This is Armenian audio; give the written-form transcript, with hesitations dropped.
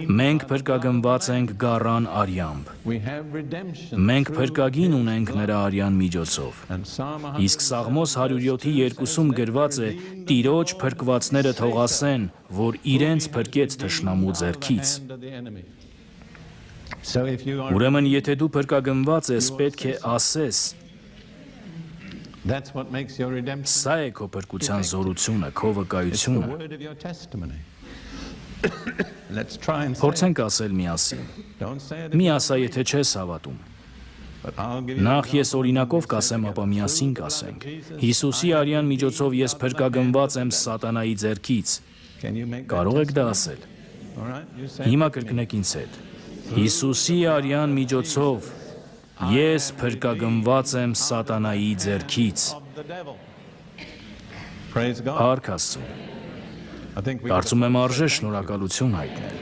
Մենք փրկագնված ենք գառան արյամբ։ Մենք փրկագին ունենք նրա արյան միջոցով։ Իսկ Սաղմոս 107-ի 2-ում գրված է. «Տիրոջ փրկվածները թող ասեն, որ իրենց փրկեց թշնամու ձեռքից»։ Ուրեմն եթե դու փրկագնված ես, պետք է ասես. Սա է քո փրկության զորությունը, քո վկայությունը։ Փորձենք ասել միասին։ Մի ասա, եթե չես հավատում։ Նախ ես օրինակով կասեմ, ապա միասին կասենք։ Հիսուսի արյան միջոցով ես փրկագնված եմ սատանայի ձեռքից։ Կարող եք դա ասել։ Հիմա կրկնեք ինձ հետ։ Հիսուսի արյան միջոցով ես փրկագնված եմ սատանայի ձեռքից։ Փառք Աստծո։ Կարծում եմ արժե շնորհակալություն հայտնել։